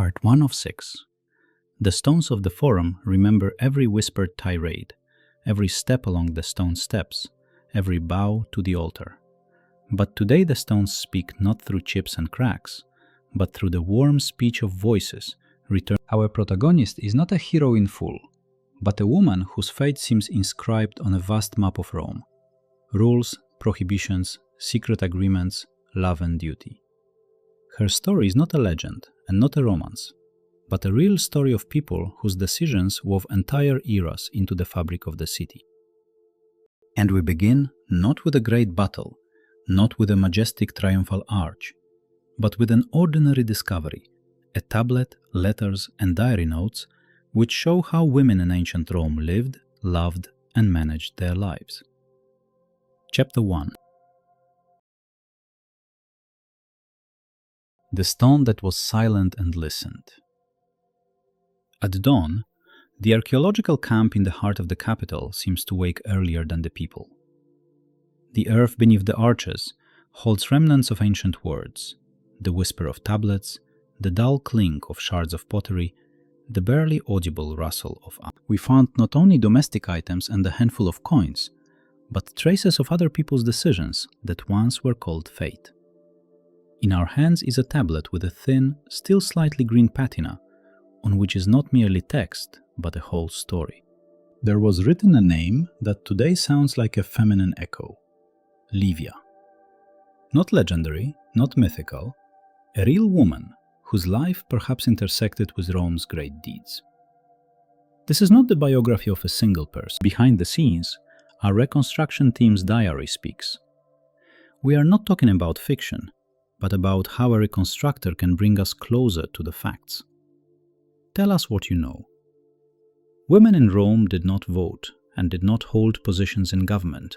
Part 1 of 6. The stones of the forum remember every whispered tirade, every step along the stone steps, every bow to the altar. But today the stones speak not through chips and cracks, but through the warm speech of voices. Our protagonist is not a hero in full, but a woman whose fate seems inscribed on a vast map of Rome. Rules, prohibitions, secret agreements, love and duty. Her story is not a legend and not a romance, but a real story of people whose decisions wove entire eras into the fabric of the city. And we begin not with a great battle, not with a majestic triumphal arch, but with an ordinary discovery, a tablet, letters, and diary notes which show how women in ancient Rome lived, loved, and managed their lives. Chapter 1. The stone that was silent and listened. At dawn, the archaeological camp in the heart of the capital seems to wake earlier than the people. The earth beneath the arches holds remnants of ancient words, the whisper of tablets, the dull clink of shards of pottery, the barely audible rustle of up. We found not only domestic items and a handful of coins, but traces of other people's decisions that once were called fate. In our hands is a tablet with a thin, still slightly green patina, on which is not merely text, but a whole story. There was written a name that today sounds like a feminine echo: Livia. Not legendary, not mythical, a real woman whose life perhaps intersected with Rome's great deeds. This is not the biography of a single person. Behind the scenes, our reconstruction team's diary speaks. We are not talking about fiction, but about how a reconstructor can bring us closer to the facts. Tell us what you know. Women in Rome did not vote and did not hold positions in government,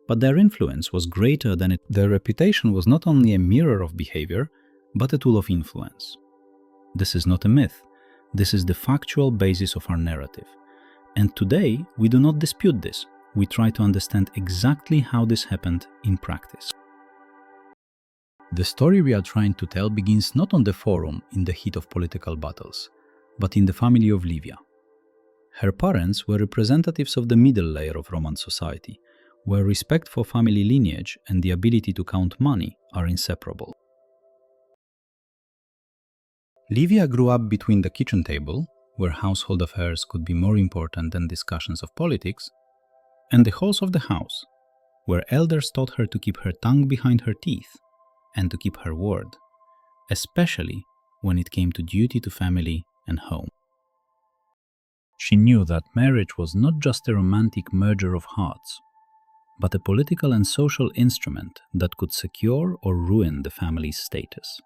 but their influence was greater than it. Their reputation was not only a mirror of behavior, but a tool of influence. This is not a myth. This is the factual basis of our narrative. And today, we do not dispute this. We try to understand exactly how this happened in practice. The story we are trying to tell begins not on the forum in the heat of political battles, but in the family of Livia. Her parents were representatives of the middle layer of Roman society, where respect for family lineage and the ability to count money are inseparable. Livia grew up between the kitchen table, where household affairs could be more important than discussions of politics, and the halls of the house, where elders taught her to keep her tongue behind her teeth and to keep her word, especially when it came to duty to family and home. She knew that marriage was not just a romantic merger of hearts, but a political and social instrument that could secure or ruin the family's status.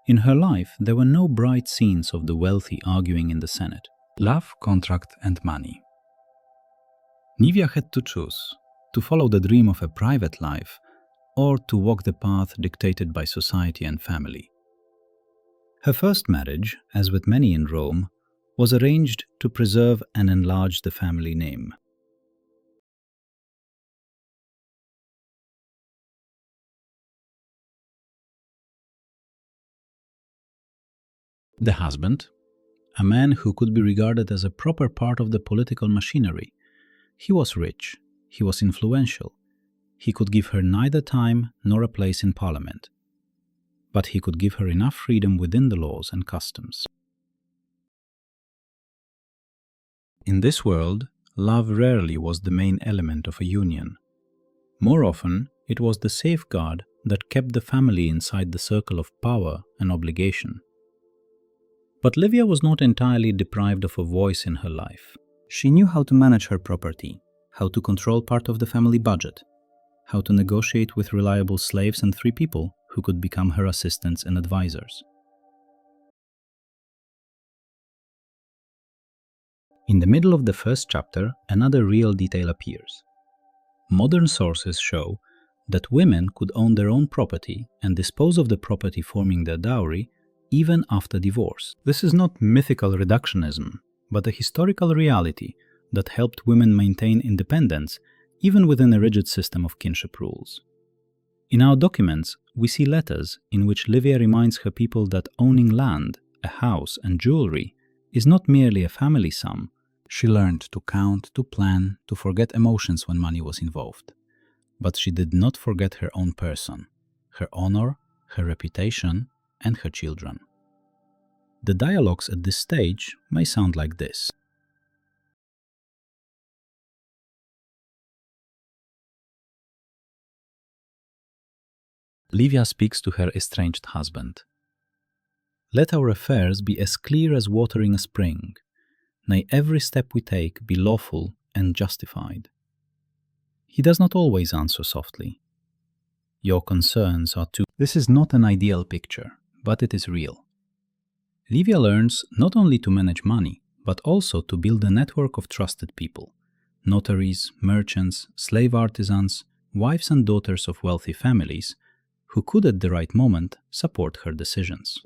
In her life, there were no bright scenes of the wealthy arguing in the Senate: love, contract, and money. Livia had to choose to follow the dream of a private life or to walk the path dictated by society and family. Her first marriage, as with many in Rome, was arranged to preserve and enlarge the family name. The husband, a man who could be regarded as a proper part of the political machinery. He was rich, he was influential, he could give her neither time nor a place in parliament, but he could give her enough freedom within the laws and customs. In this world, love rarely was the main element of a union. More often, it was the safeguard that kept the family inside the circle of power and obligation. But Livia was not entirely deprived of a voice in her life. She knew how to manage her property, how to control part of the family budget, how to negotiate with reliable slaves and 3 people who could become her assistants and advisors. In the middle of the first chapter, another real detail appears. Modern sources show that women could own their own property and dispose of the property forming their dowry even after divorce. This is not mythical reductionism, but a historical reality that helped women maintain independence even within a rigid system of kinship rules. In our documents, we see letters in which Livia reminds her people that owning land, a house, and jewelry is not merely a family sum. She learned to count, to plan, to forget emotions when money was involved. But she did not forget her own person, her honor, her reputation, and her children. The dialogues at this stage may sound like this. Livia speaks to her estranged husband. Let our affairs be as clear as watering a spring. May every step we take be lawful and justified. He does not always answer softly. Your concerns are too. This is not an ideal picture, but it is real. Livia learns not only to manage money, but also to build a network of trusted people: notaries, merchants, slave artisans, wives and daughters of wealthy families, who could at the right moment support her decisions.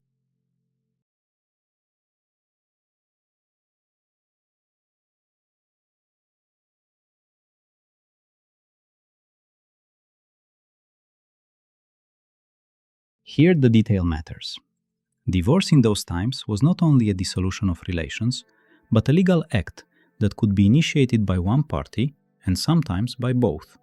Here the detail matters. Divorce in those times was not only a dissolution of relations, but a legal act that could be initiated by one party and sometimes by both.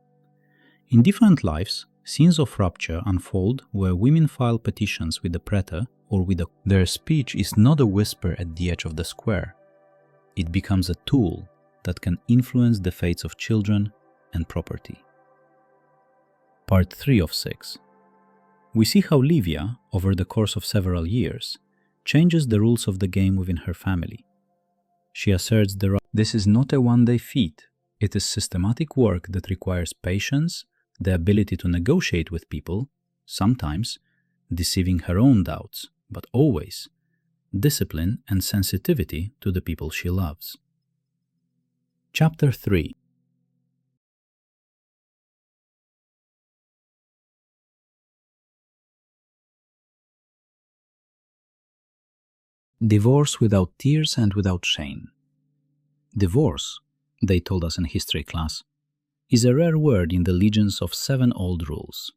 In different lives, scenes of rupture unfold where women file petitions with the praetor or with a... Their speech is not a whisper at the edge of the square. It becomes a tool that can influence the fates of children and property. Part 3 of 6. We see how Livia, over the course of several years, changes the rules of the game within her family. She asserts the right. This is not a one-day feat. It is systematic work that requires patience, the ability to negotiate with people, sometimes deceiving her own doubts, but always discipline and sensitivity to the people she loves. Chapter 3. Divorce without tears and without shame. Divorce, they told us in history class, is a rare word in the legions of 7 old rules.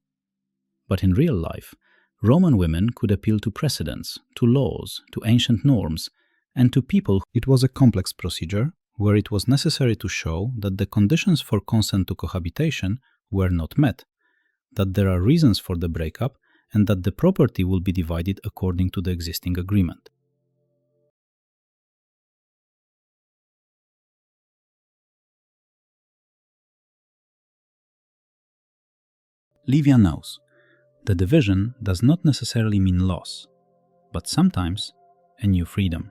But in real life, Roman women could appeal to precedents, to laws, to ancient norms, and to people. It was a complex procedure where it was necessary to show that the conditions for consent to cohabitation were not met, that there are reasons for the breakup, and that the property will be divided according to the existing agreement. Livia knows the division does not necessarily mean loss, but sometimes a new freedom.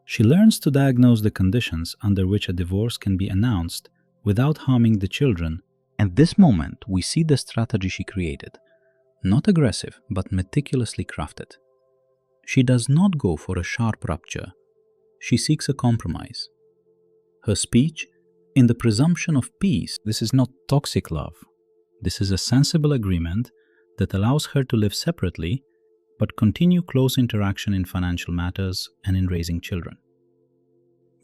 She learns to diagnose the conditions under which a divorce can be announced without harming the children. At this moment, we see the strategy she created, not aggressive, but meticulously crafted. She does not go for a sharp rupture. She seeks a compromise. Her speech, in the presumption of peace, this is not toxic love. This is a sensible agreement that allows her to live separately, but continue close interaction in financial matters and in raising children.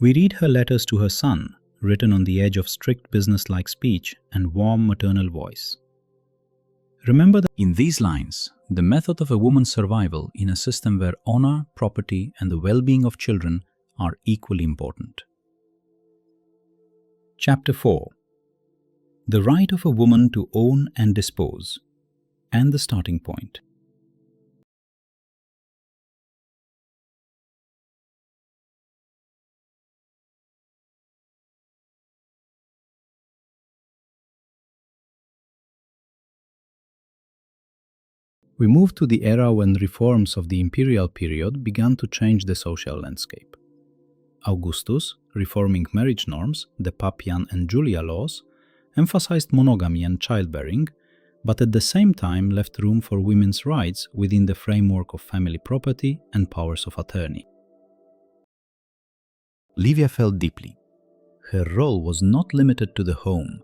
We read her letters to her son, written on the edge of strict business-like speech and warm maternal voice. Remember that in these lines, the method of a woman's survival in a system where honor, property, and the well-being of children are equally important. Chapter 4. The right of a woman to own and dispose, and the starting point. We move to the era when reforms of the imperial period began to change the social landscape. Augustus, reforming marriage norms, the Papian and Julia laws, emphasized monogamy and childbearing, but at the same time left room for women's rights within the framework of family property and powers of attorney. Livia felt deeply. Her role was not limited to the home.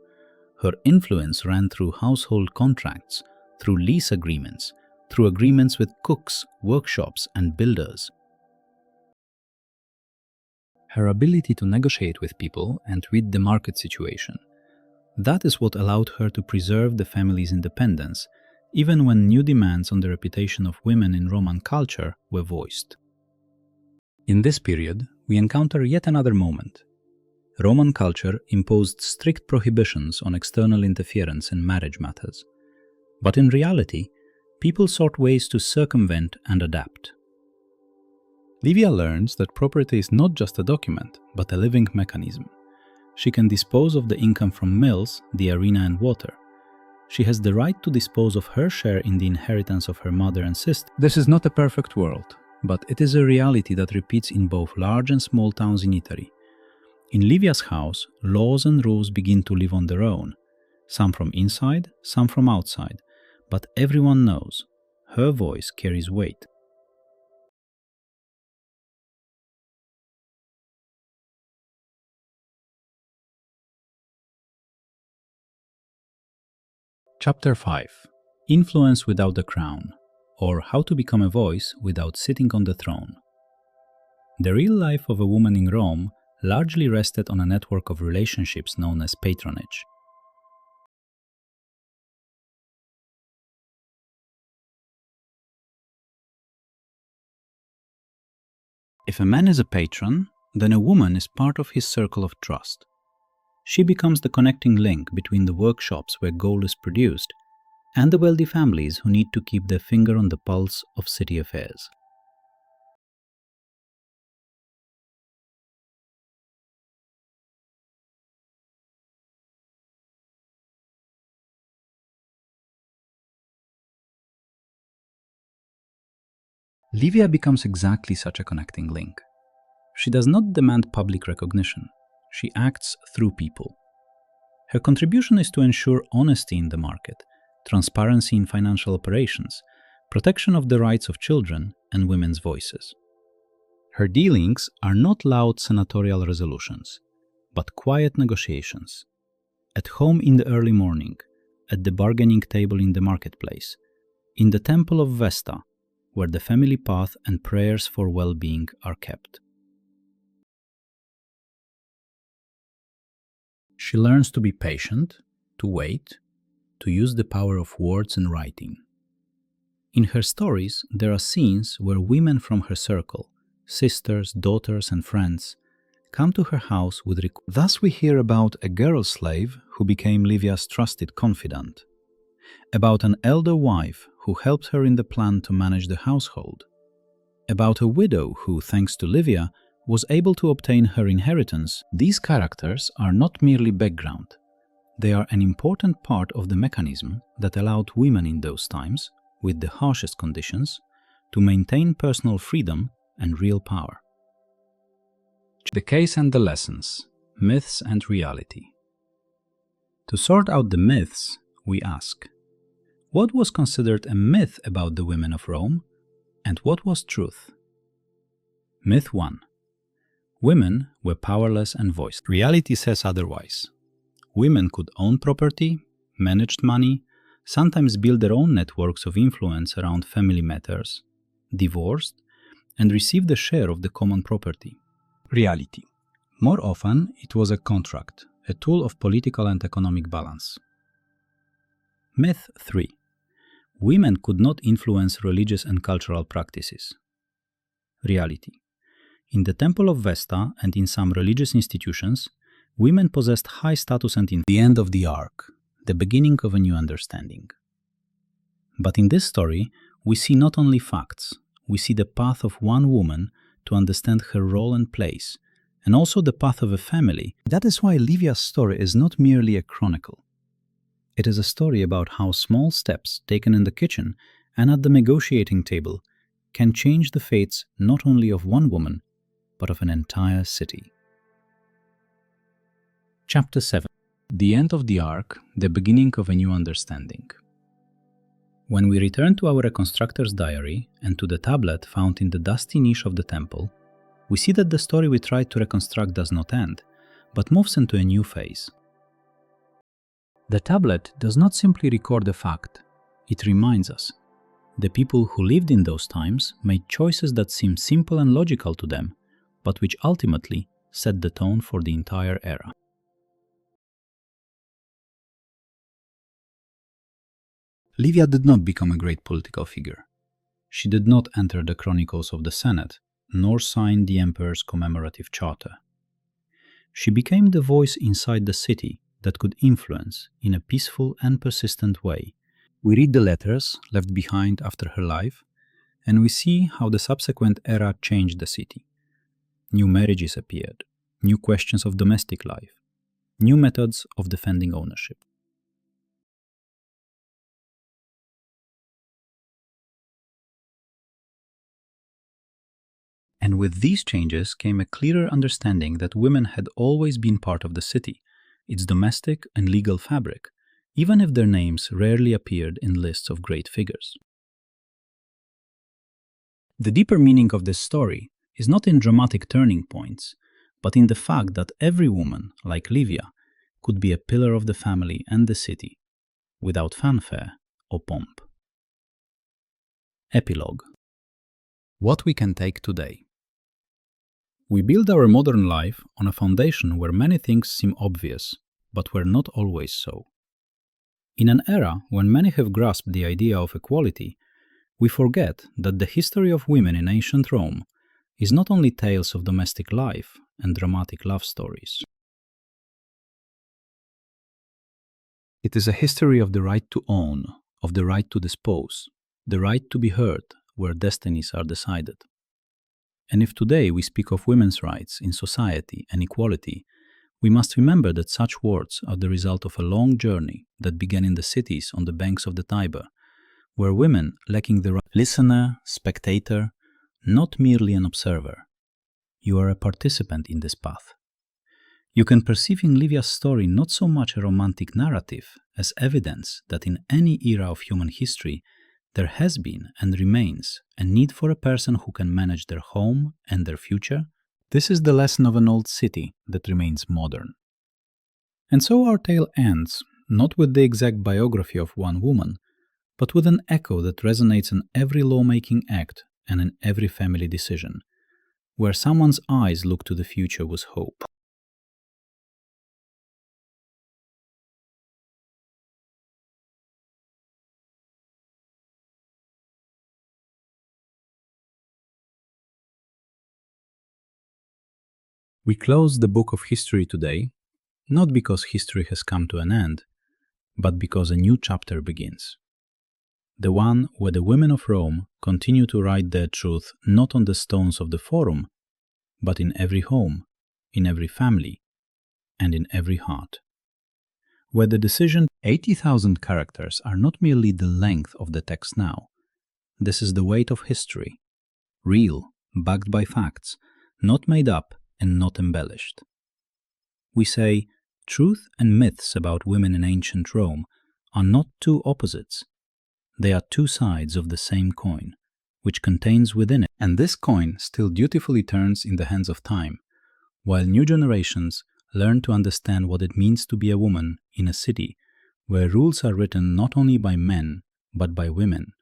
Her influence ran through household contracts, through lease agreements, through agreements with cooks, workshops, and builders. Her ability to negotiate with people and read the market situation, That is what allowed her to preserve the family's independence, even when new demands on the reputation of women in Roman culture were voiced. In this period, we encounter yet another moment. Roman culture imposed strict prohibitions on external interference in marriage matters. But in reality, people sought ways to circumvent and adapt. Livia learns that property is not just a document, but a living mechanism. She can dispose of the income from mills, the arena, and water. She has the right to dispose of her share in the inheritance of her mother and sister. This is not a perfect world, but it is a reality that repeats in both large and small towns in Italy. In Livia's house, laws and rules begin to live on their own, some from inside, some from outside, but everyone knows her voice carries weight. Chapter 5: Influence without the crown, or How to Become a Voice Without Sitting on the Throne. The real life of a woman in Rome largely rested on a network of relationships known as patronage. If a man is a patron, then a woman is part of his circle of trust. She becomes the connecting link between the workshops where gold is produced and the wealthy families who need to keep their finger on the pulse of city affairs. Livia becomes exactly such a connecting link. She does not demand public recognition. She acts through people. Her contribution is to ensure honesty in the market, transparency in financial operations, protection of the rights of children and women's voices. Her dealings are not loud senatorial resolutions, but quiet negotiations. At home in the early morning, at the bargaining table in the marketplace, in the temple of Vesta, where the family path and prayers for well-being are kept. She learns to be patient, to wait, to use the power of words and writing. In her stories, there are scenes where women from her circle, sisters, daughters, and friends, come to her house with requests. Thus we hear about a girl slave who became Livia's trusted confidant, about an elder wife who helped her in the plan to manage the household, about a widow who, thanks to Livia, was able to obtain her inheritance. These characters are not merely background. They are an important part of the mechanism that allowed women in those times, with the harshest conditions, to maintain personal freedom and real power. The case and the lessons, myths and reality. To sort out the myths, we ask, what was considered a myth about the women of Rome, and what was truth? Myth 1. Women were powerless and voiceless. Reality says otherwise. Women could own property, manage money, sometimes build their own networks of influence around family matters, divorced, and receive the share of the common property. Reality. More often, it was a contract, a tool of political and economic balance. Myth 3. Women could not influence religious and cultural practices. Reality. In the Temple of Vesta and in some religious institutions, women possessed high status and in the end of the arc, the beginning of a new understanding. But in this story, we see not only facts, we see the path of one woman to understand her role and place, and also the path of a family. That is why Livia's story is not merely a chronicle. It is a story about how small steps taken in the kitchen and at the negotiating table can change the fates not only of one woman, but of an entire city. Chapter 7. The end of the arc, the beginning of a new understanding. When we return to our reconstructor's diary and to the tablet found in the dusty niche of the temple, we see that the story we tried to reconstruct does not end, but moves into a new phase. The tablet does not simply record a fact, it reminds us. The people who lived in those times made choices that seemed simple and logical to them, but which ultimately set the tone for the entire era. Livia did not become a great political figure. She did not enter the chronicles of the Senate, nor sign the emperor's commemorative charter. She became the voice inside the city that could influence in a peaceful and persistent way. We read the letters left behind after her life, and we see how the subsequent era changed the city. New marriages appeared, new questions of domestic life, new methods of defending ownership. And with these changes came a clearer understanding that women had always been part of the city, its domestic and legal fabric, even if their names rarely appeared in lists of great figures. The deeper meaning of this story is not in dramatic turning points, but in the fact that every woman, like Livia, could be a pillar of the family and the city, without fanfare or pomp. Epilogue. What we can take today. We build our modern life on a foundation where many things seem obvious, but were not always so. In an era when many have grasped the idea of equality, we forget that the history of women in ancient Rome is not only tales of domestic life and dramatic love stories. It is a history of the right to own, of the right to dispose, the right to be heard where destinies are decided. And if today we speak of women's rights in society and equality, we must remember that such words are the result of a long journey that began in the cities on the banks of the Tiber, where women lacking the right listener, spectator, not merely an observer. You are a participant in this path. You can perceive in Livia's story not so much a romantic narrative as evidence that in any era of human history there has been and remains a need for a person who can manage their home and their future. This is the lesson of an old city that remains modern. And so our tale ends, not with the exact biography of one woman, but with an echo that resonates in every lawmaking act and in every family decision, where someone's eyes look to the future with hope. We close the book of history today, not because history has come to an end, but because a new chapter begins. The one where the women of Rome continue to write their truth not on the stones of the Forum, but in every home, in every family, and in every heart. Where the decision 80,000 characters are not merely the length of the text now. This is the weight of history, real, backed by facts, not made up and not embellished. We say, truth and myths about women in ancient Rome are not two opposites. They are two sides of the same coin, which contains within it, and this coin still dutifully turns in the hands of time, while new generations learn to understand what it means to be a woman in a city where rules are written not only by men, but by women,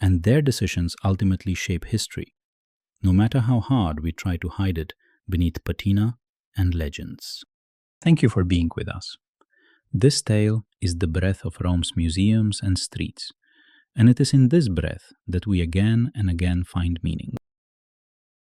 and their decisions ultimately shape history, no matter how hard we try to hide it beneath patina and legends. Thank you for being with us. This tale is the breath of Rome's museums and streets, and it is in this breath that we again and again find meaning.